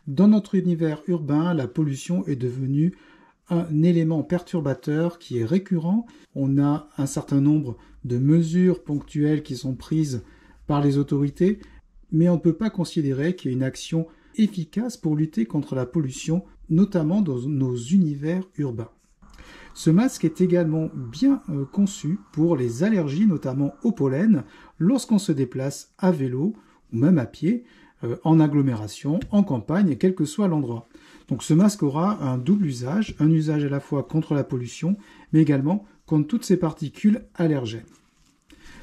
Dans notre univers urbain, la pollution est devenue un élément perturbateur qui est récurrent. On a un certain nombre de mesures ponctuelles qui sont prises par les autorités, mais on ne peut pas considérer qu'il y ait une action efficace pour lutter contre la pollution, notamment dans nos univers urbains. Ce masque est également bien conçu pour les allergies, notamment au pollen, lorsqu'on se déplace à vélo ou même à pied, en agglomération, en campagne, quel que soit l'endroit. Donc ce masque aura un double usage, un usage à la fois contre la pollution, mais également contre toutes ces particules allergènes.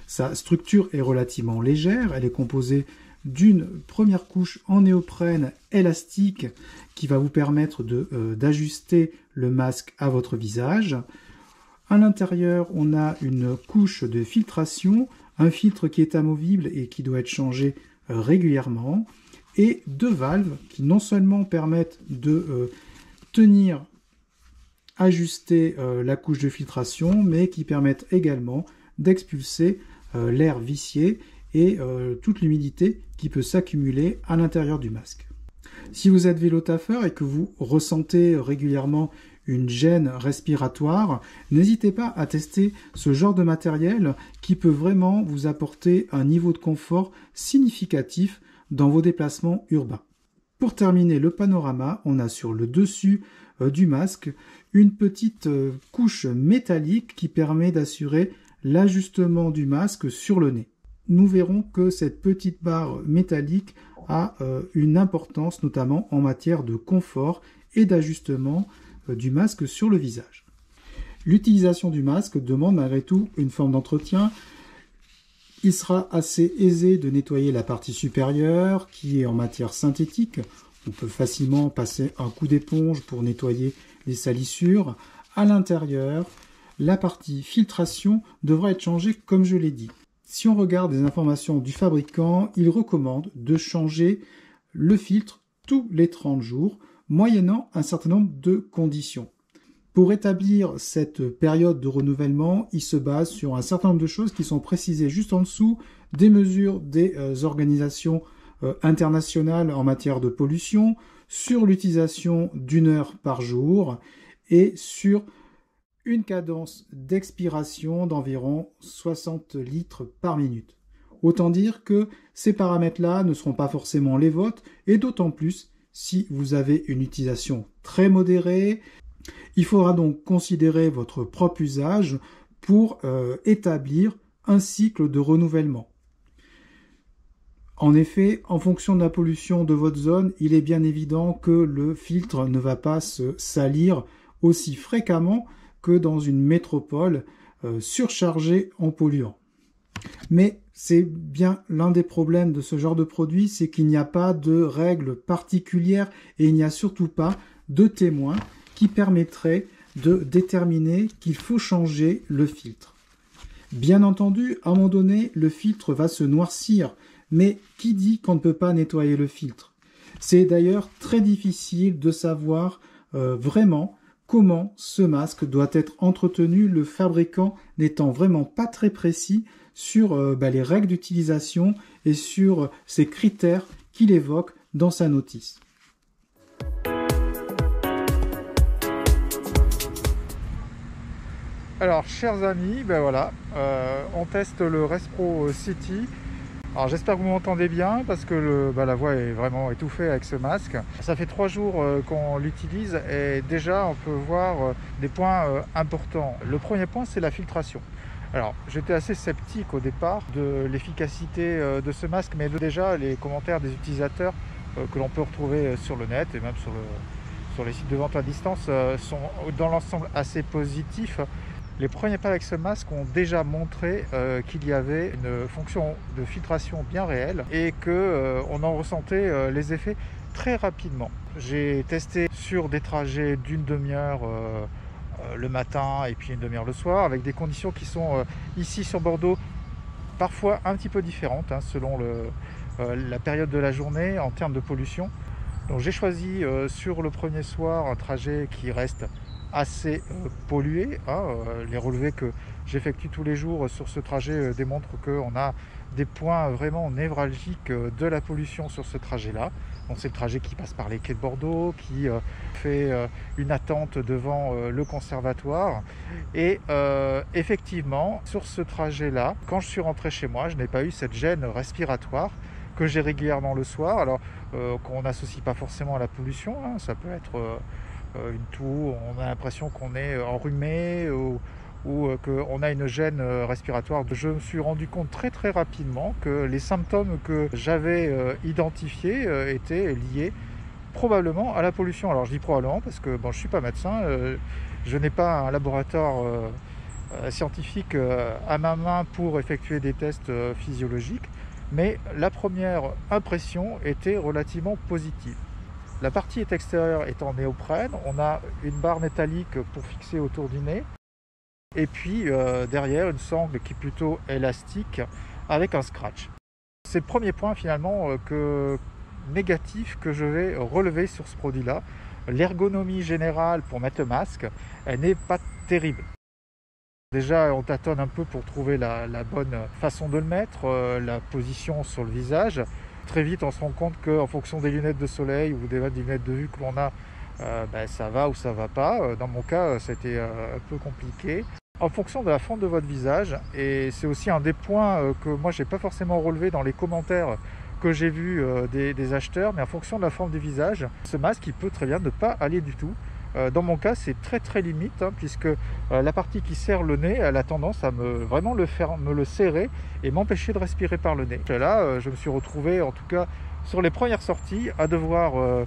Sa structure est relativement légère, elle est composée d'une première couche en néoprène élastique qui va vous permettre d'ajuster le masque à votre visage. À l'intérieur, on a une couche de filtration, un filtre qui est amovible et qui doit être changé régulièrement, et deux valves qui non seulement permettent de ajuster la couche de filtration, mais qui permettent également d'expulser l'air vicié et toute l'humidité qui peut s'accumuler à l'intérieur du masque. Si vous êtes vélotaffeur et que vous ressentez régulièrement une gêne respiratoire, n'hésitez pas à tester ce genre de matériel qui peut vraiment vous apporter un niveau de confort significatif dans vos déplacements urbains. Pour terminer le panorama, on a sur le dessus du masque une petite couche métallique qui permet d'assurer l'ajustement du masque sur le nez. Nous verrons que cette petite barre métallique a une importance notamment en matière de confort et d'ajustement du masque sur le visage. L'utilisation du masque demande malgré tout une forme d'entretien. Il sera assez aisé de nettoyer la partie supérieure qui est en matière synthétique. On peut facilement passer un coup d'éponge pour nettoyer les salissures. À l'intérieur, la partie filtration devra être changée comme je l'ai dit. Si on regarde les informations du fabricant, il recommande de changer le filtre tous les 30 jours, moyennant un certain nombre de conditions. Pour établir cette période de renouvellement, il se base sur un certain nombre de choses qui sont précisées juste en dessous, des mesures des organisations internationales en matière de pollution, sur l'utilisation d'1 heure par jour et sur une cadence d'expiration d'environ 60 litres par minute. Autant dire que ces paramètres-là ne seront pas forcément les vôtres, et d'autant plus si vous avez une utilisation très modérée. Il faudra donc considérer votre propre usage pour établir un cycle de renouvellement. En effet, en fonction de la pollution de votre zone, il est bien évident que le filtre ne va pas se salir aussi fréquemment que dans une métropole surchargée en polluants. Mais c'est bien l'un des problèmes de ce genre de produit, c'est qu'il n'y a pas de règles particulières et il n'y a surtout pas de témoins qui permettraient de déterminer qu'il faut changer le filtre. Bien entendu, à un moment donné, le filtre va se noircir, mais qui dit qu'on ne peut pas nettoyer le filtre? C'est d'ailleurs très difficile de savoir vraiment comment ce masque doit être entretenu, le fabricant n'étant vraiment pas très précis sur les règles d'utilisation et sur ces critères qu'il évoque dans sa notice. Alors, chers amis, on teste le Respro City. Alors j'espère que vous m'entendez bien parce que la voix est vraiment étouffée avec ce masque. Ça fait 3 jours qu'on l'utilise et déjà on peut voir des points importants. Le premier point, c'est la filtration. Alors j'étais assez sceptique au départ de l'efficacité de ce masque, mais déjà les commentaires des utilisateurs que l'on peut retrouver sur le net et même sur les sites de vente à distance sont dans l'ensemble assez positifs. Les premiers pas avec ce masque ont déjà montré qu'il y avait une fonction de filtration bien réelle et qu'on en ressentait les effets très rapidement. J'ai testé sur des trajets d'une demi-heure le matin et puis une demi-heure le soir avec des conditions qui sont ici sur Bordeaux parfois un petit peu différentes selon la période de la journée en termes de pollution. Donc j'ai choisi sur le premier soir un trajet qui reste assez pollué, hein. Les relevés que j'effectue tous les jours sur ce trajet démontrent qu'on a des points vraiment névralgiques de la pollution sur ce trajet-là. Donc c'est le trajet qui passe par les quais de Bordeaux, qui fait une attente devant le conservatoire. Et effectivement, sur ce trajet-là, quand je suis rentré chez moi, je n'ai pas eu cette gêne respiratoire que j'ai régulièrement le soir. Alors qu'on n'associe pas forcément à la pollution, hein. Ça peut être une toux, on a l'impression qu'on est enrhumé ou qu'on a une gêne respiratoire. Je me suis rendu compte très rapidement que les symptômes que j'avais identifiés étaient liés probablement à la pollution. Alors je dis probablement parce que bon, je ne suis pas médecin, je n'ai pas un laboratoire scientifique à ma main pour effectuer des tests physiologiques, mais la première impression était relativement positive. La partie extérieure est en néoprène, on a une barre métallique pour fixer autour du nez, et puis derrière une sangle qui est plutôt élastique avec un scratch. C'est le premier point finalement négatif que je vais relever sur ce produit-là. L'ergonomie générale pour mettre le masque, elle n'est pas terrible. Déjà, on tâtonne un peu pour trouver la bonne façon de le mettre, la position sur le visage. Très vite, on se rend compte qu'en fonction des lunettes de soleil ou des lunettes de vue que l'on a, ça va ou ça va pas. Dans mon cas, c'était un peu compliqué. En fonction de la forme de votre visage, et c'est aussi un des points que moi j'ai pas forcément relevé dans les commentaires que j'ai vus des acheteurs, mais en fonction de la forme du visage, ce masque il peut très bien ne pas aller du tout. Dans mon cas, c'est très limite, hein, puisque la partie qui serre le nez, elle a tendance à vraiment me le serrer et m'empêcher de respirer par le nez. Et là, je me suis retrouvé, en tout cas sur les premières sorties, à devoir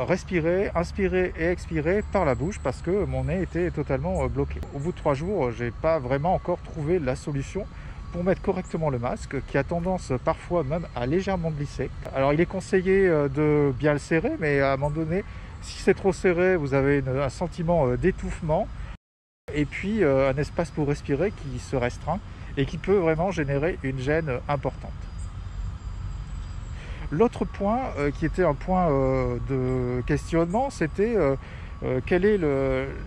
respirer, inspirer et expirer par la bouche parce que mon nez était totalement bloqué. Au bout de 3 jours, j'ai pas vraiment encore trouvé la solution pour mettre correctement le masque, qui a tendance parfois même à légèrement glisser. Alors il est conseillé de bien le serrer, mais à un moment donné, si c'est trop serré, vous avez un sentiment d'étouffement et puis un espace pour respirer qui se restreint et qui peut vraiment générer une gêne importante. L'autre point qui était un point de questionnement, c'était quelle est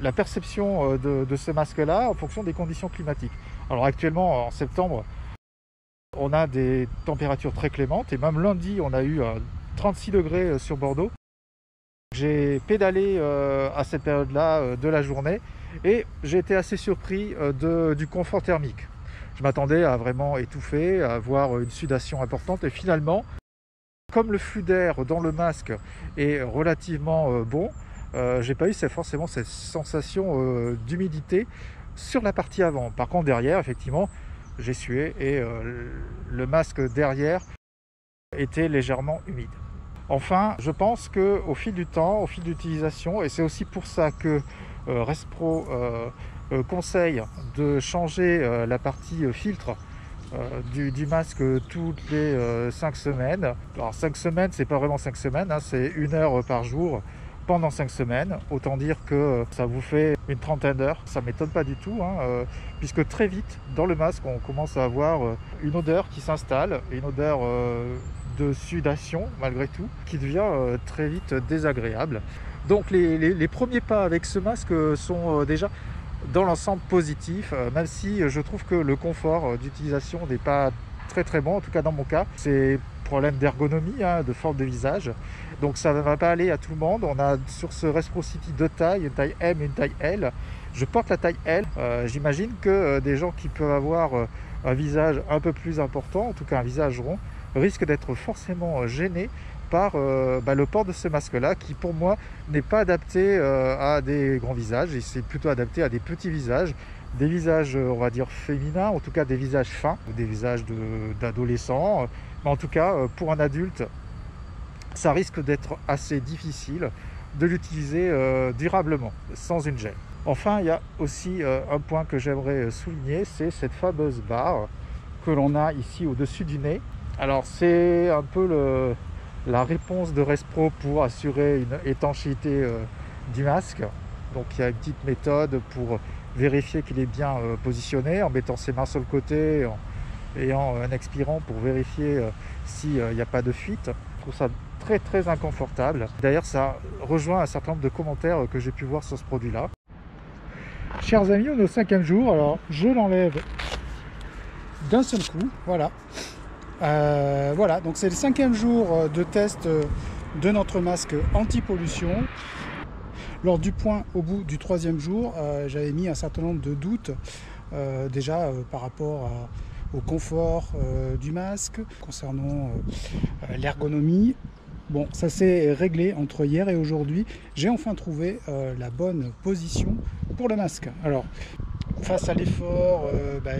la perception de ce masque-là en fonction des conditions climatiques. Alors actuellement, en septembre, on a des températures très clémentes et même lundi, on a eu 36 degrés sur Bordeaux. J'ai pédalé à cette période-là de la journée et j'ai été assez surpris du confort thermique. Je m'attendais à vraiment étouffer, à avoir une sudation importante et finalement, comme le flux d'air dans le masque est relativement bon, j'ai pas eu forcément cette sensation d'humidité sur la partie avant. Par contre derrière, effectivement, j'ai sué et le masque derrière était légèrement humide. Enfin, je pense qu'au fil du temps, au fil d'utilisation, et c'est aussi pour ça que Respro conseille de changer la partie filtre du masque toutes les 5 semaines. Alors 5 semaines, c'est pas vraiment 5 semaines, hein, c'est 1 heure par jour pendant 5 semaines. Autant dire que ça vous fait une trentaine d'heures. Ça m'étonne pas du tout, hein, puisque très vite, dans le masque, on commence à avoir une odeur qui s'installe, une odeur de sudation malgré tout, qui devient très vite désagréable. Donc les premiers pas avec ce masque sont déjà dans l'ensemble positifs, même si je trouve que le confort d'utilisation n'est pas très bon, en tout cas dans mon cas. C'est problème d'ergonomie, hein, de forme de visage, donc ça ne va pas aller à tout le monde. On a sur ce Respro City 2 tailles, une taille M et une taille L. Je porte la taille L. J'imagine que des gens qui peuvent avoir un visage un peu plus important, en tout cas un visage rond, risquent d'être forcément gênés par le port de ce masque-là, qui pour moi n'est pas adapté à des grands visages, et c'est plutôt adapté à des petits visages, des visages on va dire féminins, en tout cas des visages fins, des visages d'adolescents, mais en tout cas pour un adulte, ça risque d'être assez difficile de l'utiliser durablement, sans une gêne. Enfin, il y a aussi un point que j'aimerais souligner, c'est cette fameuse barre que l'on a ici au-dessus du nez. Alors c'est un peu la réponse de Respro pour assurer une étanchéité du masque. Donc il y a une petite méthode pour vérifier qu'il est bien positionné, en mettant ses mains sur le côté et en expirant pour vérifier s'il n'y a pas de fuite. Je trouve ça très inconfortable. D'ailleurs, ça rejoint un certain nombre de commentaires que j'ai pu voir sur ce produit-là. Chers amis, on est au 5e jour. Alors, je l'enlève d'un seul coup. Voilà. Voilà, donc c'est le 5e jour de test de notre masque anti-pollution. Lors du point au bout du 3e jour, j'avais mis un certain nombre de doutes déjà par rapport au confort du masque, concernant l'ergonomie. Bon, ça s'est réglé entre hier et aujourd'hui. J'ai enfin trouvé la bonne position pour le masque. Alors, face à l'effort,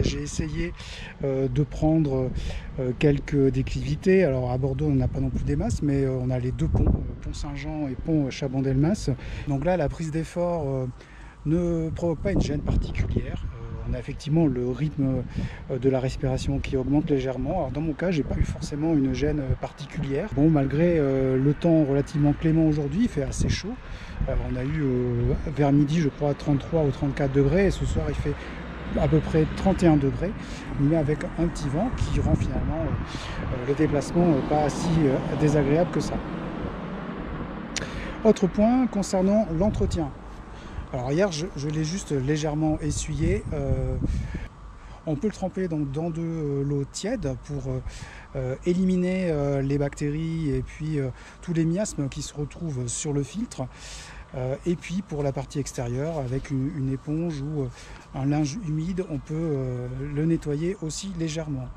j'ai essayé de prendre quelques déclivités. Alors à Bordeaux, on n'a pas non plus des masses, mais on a les deux ponts, pont Saint-Jean et pont Chabandelmas. Donc là, la prise d'effort ne provoque pas une gêne particulière. On a effectivement le rythme de la respiration qui augmente légèrement. Alors dans mon cas, j'ai pas eu forcément une gêne particulière. Bon, malgré le temps relativement clément aujourd'hui, il fait assez chaud. On a eu vers midi, je crois, 33 ou 34 degrés, et ce soir il fait à peu près 31 degrés, mais avec un petit vent qui rend finalement le déplacement pas si désagréable que ça. Autre point concernant l'entretien. Alors hier, je l'ai juste légèrement essuyé. On peut le tremper donc dans de l'eau tiède pour éliminer les bactéries et puis tous les miasmes qui se retrouvent sur le filtre. Et puis pour la partie extérieure, avec une éponge ou un linge humide, on peut le nettoyer aussi légèrement.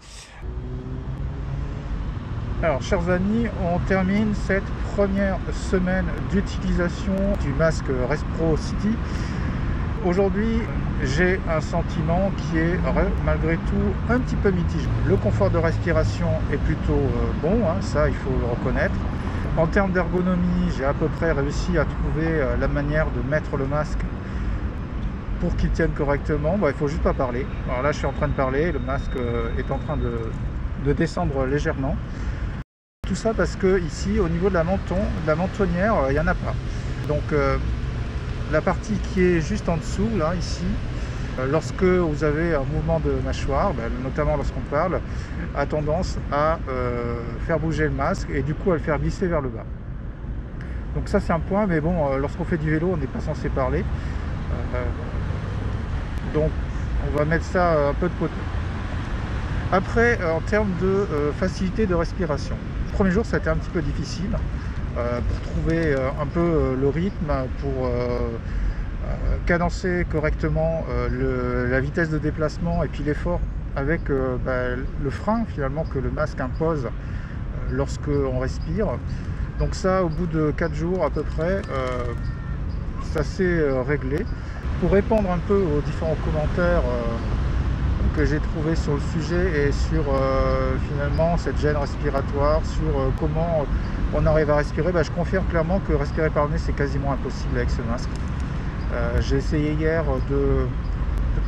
Alors, chers amis, on termine cette première semaine d'utilisation du masque Respro City. Aujourd'hui, j'ai un sentiment qui est malgré tout un petit peu mitigé. Le confort de respiration est plutôt bon, hein, ça il faut le reconnaître. En termes d'ergonomie, j'ai à peu près réussi à trouver la manière de mettre le masque pour qu'il tienne correctement. Bon, il ne faut juste pas parler. Alors là, je suis en train de parler, le masque est en train de descendre légèrement. Tout ça parce que ici, au niveau de la mentonnière, il n'y en a pas. Donc la partie qui est juste en dessous, là, ici, lorsque vous avez un mouvement de mâchoire, notamment lorsqu'on parle, a tendance à faire bouger le masque et du coup à le faire glisser vers le bas. Donc ça c'est un point, mais bon, lorsqu'on fait du vélo, on n'est pas censé parler. Donc on va mettre ça un peu de côté. Après, en termes de facilité de respiration. Le premier jour, ça a été un petit peu difficile pour trouver un peu le rythme, pour cadencer correctement la vitesse de déplacement et puis l'effort avec le frein finalement que le masque impose lorsque on respire. Donc ça, au bout de 4 jours à peu près, ça s'est réglé. Pour répondre un peu aux différents commentaires que j'ai trouvé sur le sujet et sur finalement cette gêne respiratoire, sur comment on arrive à respirer, je confirme clairement que respirer par le nez c'est quasiment impossible avec ce masque. J'ai essayé hier de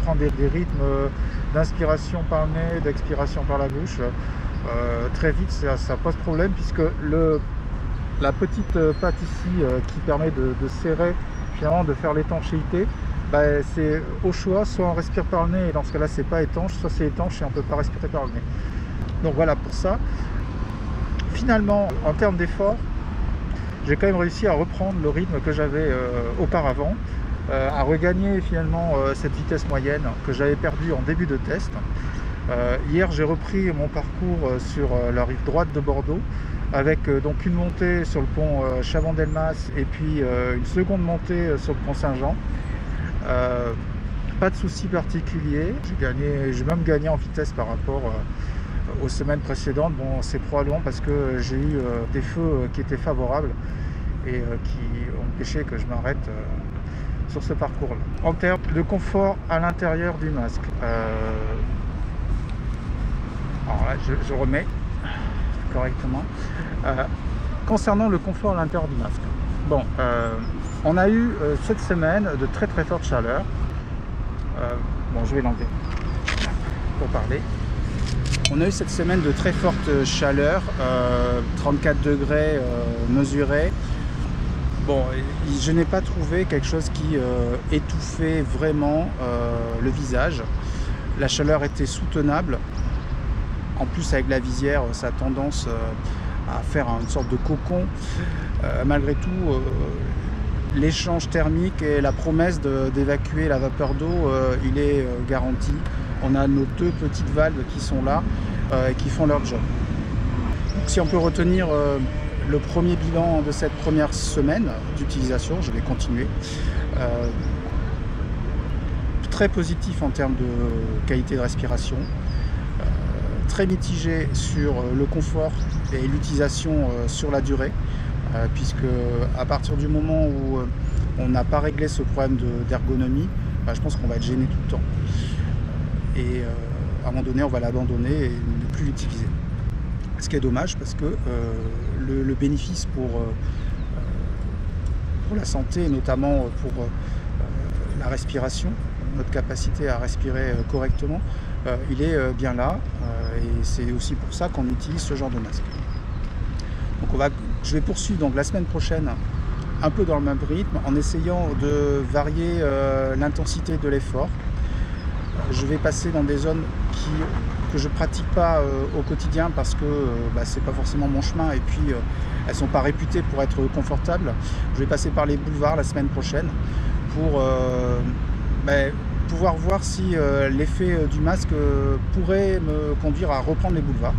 prendre des rythmes d'inspiration par le nez, d'expiration par la bouche. Très vite ça pose problème puisque la petite patte ici qui permet de serrer, finalement de faire l'étanchéité, c'est au choix, soit on respire par le nez et dans ce cas là c'est pas étanche, soit c'est étanche et on peut pas respirer par le nez. Donc voilà pour ça. Finalement, en termes d'effort, j'ai quand même réussi à reprendre le rythme que j'avais auparavant, à regagner finalement cette vitesse moyenne que j'avais perdue en début de test. Hier j'ai repris mon parcours sur la rive droite de Bordeaux avec donc une montée sur le pont Chabandelmas et puis une seconde montée sur le pont Saint-Jean. Pas de soucis particuliers, j'ai même gagné en vitesse par rapport aux semaines précédentes. Bon, c'est probablement parce que j'ai eu des feux qui étaient favorables et qui ont empêché que je m'arrête sur ce parcours là. En termes de confort à l'intérieur du masque, alors là je remets correctement. Concernant le confort à l'intérieur du masque, bon, on a eu cette semaine de très fortes chaleurs. Bon, je vais l'enlever pour parler. On a eu cette semaine de très fortes chaleurs, 34 degrés mesurés. Bon, je n'ai pas trouvé quelque chose qui étouffait vraiment le visage. La chaleur était soutenable. En plus, avec la visière, ça a tendance à faire une sorte de cocon. Malgré tout, l'échange thermique et la promesse d'évacuer la vapeur d'eau, il est garanti. On a nos 2 petites valves qui sont là et qui font leur job. Donc, si on peut retenir le premier bilan de cette première semaine d'utilisation, je vais continuer. Très positif en termes de qualité de respiration, très mitigé sur le confort et l'utilisation sur la durée, puisque à partir du moment où on n'a pas réglé ce problème d'ergonomie, je pense qu'on va être gêné tout le temps. Et à un moment donné, on va l'abandonner et ne plus l'utiliser. Ce qui est dommage parce que le bénéfice pour la santé, et notamment pour la respiration, notre capacité à respirer correctement, il est bien là, et c'est aussi pour ça qu'on utilise ce genre de masque. Donc je vais poursuivre donc la semaine prochaine un peu dans le même rythme en essayant de varier l'intensité de l'effort. Je vais passer dans des zones que je ne pratique pas au quotidien parce que c'est pas forcément mon chemin, et puis elles ne sont pas réputées pour être confortables. Je vais passer par les boulevards la semaine prochaine pour pouvoir voir si l'effet du masque pourrait me conduire à reprendre les boulevards,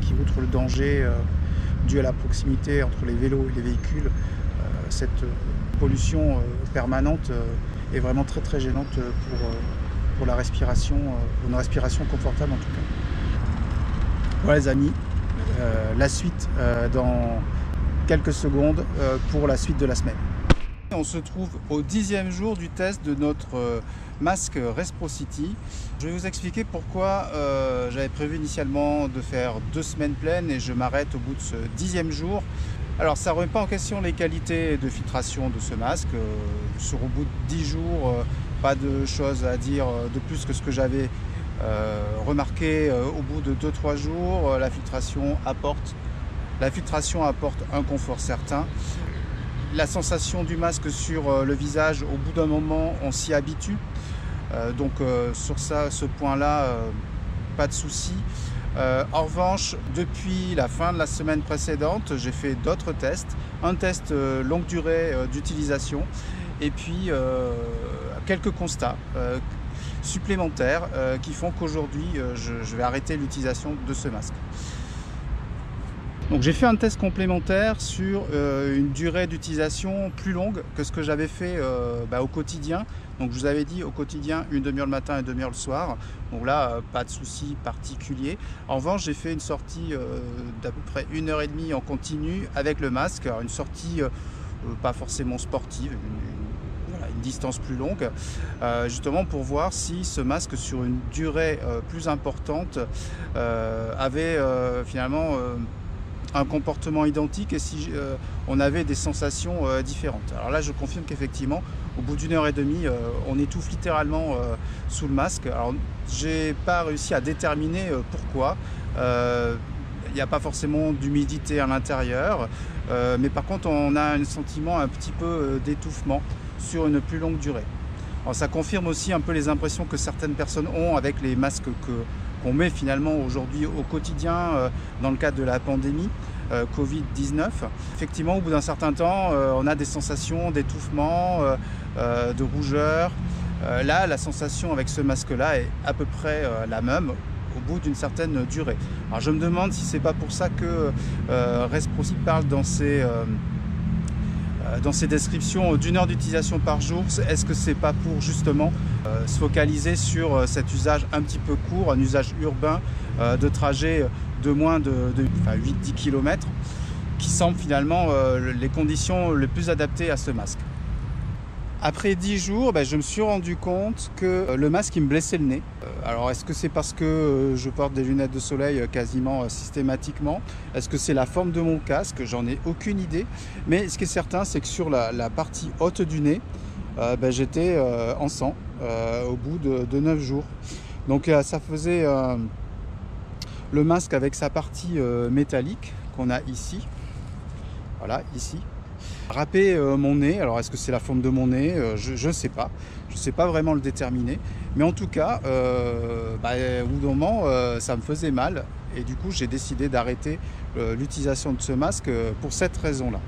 qui, outre le danger dû à la proximité entre les vélos et les véhicules, cette pollution permanente est vraiment très très gênante pour la respiration, une respiration confortable en tout cas. Voilà les amis, la suite dans quelques secondes pour la suite de la semaine. On se trouve au 10e jour du test de notre masque Resprocity. Je vais vous expliquer pourquoi j'avais prévu initialement de faire 2 semaines pleines et je m'arrête au bout de ce 10e jour. Alors ça ne remet pas en question les qualités de filtration de ce masque. Au bout de 10 jours, pas de choses à dire de plus que ce que j'avais remarqué au bout de 2-3 jours. La filtration apporte un confort certain. La sensation du masque sur le visage, au bout d'un moment, on s'y habitue. Donc sur ce point-là, pas de souci. En revanche, depuis la fin de la semaine précédente, j'ai fait d'autres tests. Un test longue durée d'utilisation et puis quelques constats supplémentaires qui font qu'aujourd'hui, je vais arrêter l'utilisation de ce masque. Donc j'ai fait un test complémentaire sur une durée d'utilisation plus longue que ce que j'avais fait au quotidien. Donc je vous avais dit au quotidien 1 demi-heure le matin et 1 demi-heure le soir. Donc là, pas de souci particulier. En revanche, j'ai fait une sortie d'à peu près 1h30 en continu avec le masque. Alors, une sortie pas forcément sportive, une distance plus longue, justement pour voir si ce masque sur une durée plus importante avait finalement un comportement identique et si on avait des sensations différentes. Alors là, je confirme qu'effectivement, au bout d'1h30, on étouffe littéralement sous le masque. Alors, j'ai pas réussi à déterminer pourquoi. Il n'y a pas forcément d'humidité à l'intérieur, mais par contre, on a un sentiment un petit peu d'étouffement sur une plus longue durée. Alors, ça confirme aussi un peu les impressions que certaines personnes ont avec les masques qu'on met finalement aujourd'hui au quotidien dans le cadre de la pandémie Covid-19. Effectivement, au bout d'un certain temps, on a des sensations d'étouffement, de rougeur. Là, la sensation avec ce masque-là est à peu près la même au bout d'une certaine durée. Alors, je me demande si c'est pas pour ça que Resprocity parle dans ses descriptions d'1 heure d'utilisation par jour. Est-ce que c'est pas pour justement se focaliser sur cet usage un petit peu court, un usage urbain de trajet de moins de 8-10 km qui semble finalement les conditions les plus adaptées à ce masque. Après 10 jours, je me suis rendu compte que le masque il me blessait le nez. Alors est-ce que c'est parce que je porte des lunettes de soleil quasiment systématiquement? Est-ce que c'est la forme de mon casque? J'en ai aucune idée. Mais ce qui est certain, c'est que sur la partie haute du nez, j'étais en sang au bout de 9 jours. Donc ça faisait le masque avec sa partie métallique qu'on a ici. Voilà, ici. Râper mon nez, alors est-ce que c'est la forme de mon nez? Je ne sais pas. Je ne sais pas vraiment le déterminer. Mais en tout cas, au bout d'un moment, ça me faisait mal. Et du coup, j'ai décidé d'arrêter l'utilisation de ce masque pour cette raison-là.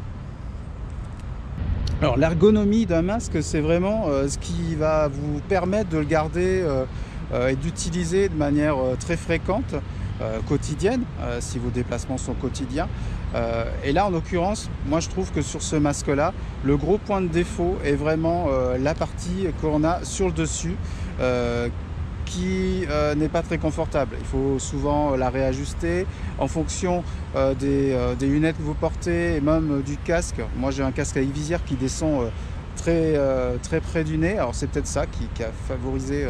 Alors l'ergonomie d'un masque, c'est vraiment ce qui va vous permettre de le garder et d'utiliser de manière très fréquente, quotidienne, si vos déplacements sont quotidiens. Et là, en l'occurrence, moi je trouve que sur ce masque-là, le gros point de défaut est vraiment la partie qu'on a sur le dessus, qui n'est pas très confortable. Il faut souvent la réajuster en fonction des lunettes que vous portez et même du casque. Moi j'ai un casque avec visière qui descend très près du nez, alors c'est peut-être ça qui a favorisé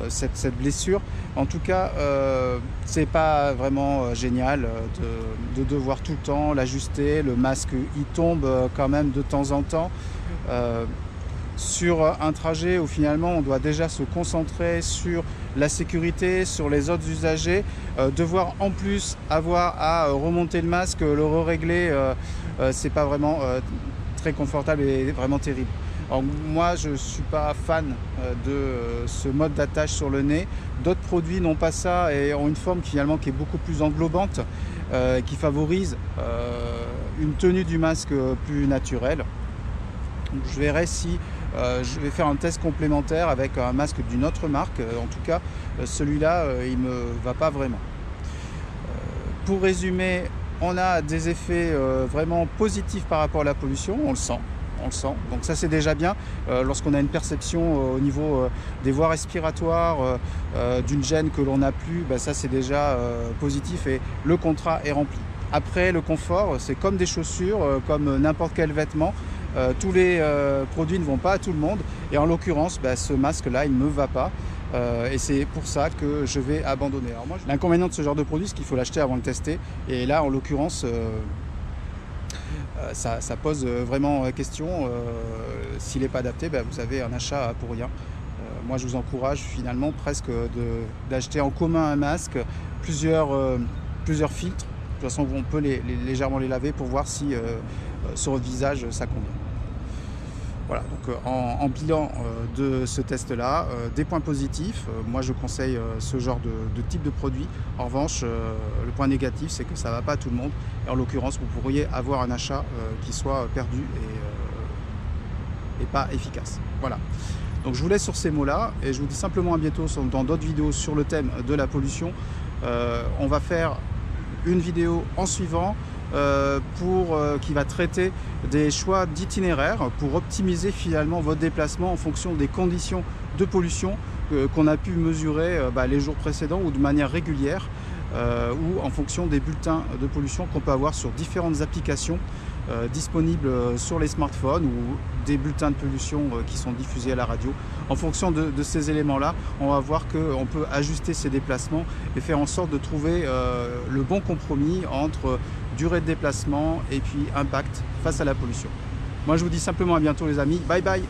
cette blessure. En tout cas, c'est pas vraiment génial de devoir tout le temps l'ajuster. Le masque il tombe quand même de temps en temps. Sur un trajet où finalement on doit déjà se concentrer sur la sécurité, sur les autres usagers, devoir en plus avoir à remonter le masque, le régler, c'est pas vraiment très confortable et vraiment terrible. Alors moi je ne suis pas fan de ce mode d'attache sur le nez. D'autres produits n'ont pas ça et ont une forme finalement qui est beaucoup plus englobante, qui favorise une tenue du masque plus naturelle. Donc, je verrai si je vais faire un test complémentaire avec un masque d'une autre marque. En tout cas, celui-là, il ne me va pas vraiment. Pour résumer, on a des effets vraiment positifs par rapport à la pollution, on le sent. Donc ça c'est déjà bien. Lorsqu'on a une perception au niveau des voies respiratoires, d'une gêne que l'on n'a plus, ça c'est déjà positif et le contrat est rempli. Après, le confort, c'est comme des chaussures, comme n'importe quel vêtement. Tous les produits ne vont pas à tout le monde et en l'occurrence ce masque là il ne me va pas et c'est pour ça que je vais abandonner. Alors moi, l'inconvénient de ce genre de produit c'est qu'il faut l'acheter avant de le tester et là en l'occurrence ça pose vraiment question. S'il n'est pas adapté, vous avez un achat pour rien. Moi je vous encourage finalement presque d'acheter en commun un masque, plusieurs filtres. De toute façon on peut légèrement les laver pour voir si sur votre visage ça convient. Voilà, donc en bilan de ce test-là, des points positifs. Moi, je conseille ce genre de type de produit. En revanche, le point négatif, c'est que ça ne va pas à tout le monde. Et en l'occurrence, vous pourriez avoir un achat qui soit perdu et pas efficace. Voilà. Donc, je vous laisse sur ces mots-là et je vous dis simplement à bientôt dans d'autres vidéos sur le thème de la pollution. On va faire une vidéo en suivant. Qui va traiter des choix d'itinéraire pour optimiser finalement votre déplacement en fonction des conditions de pollution qu'on a pu mesurer les jours précédents ou de manière régulière ou en fonction des bulletins de pollution qu'on peut avoir sur différentes applications disponibles sur les smartphones ou des bulletins de pollution qui sont diffusés à la radio. En fonction de ces éléments-là, on va voir qu'on peut ajuster ses déplacements et faire en sorte de trouver le bon compromis entre durée de déplacement et puis impact face à la pollution. Moi je vous dis simplement à bientôt les amis, bye bye.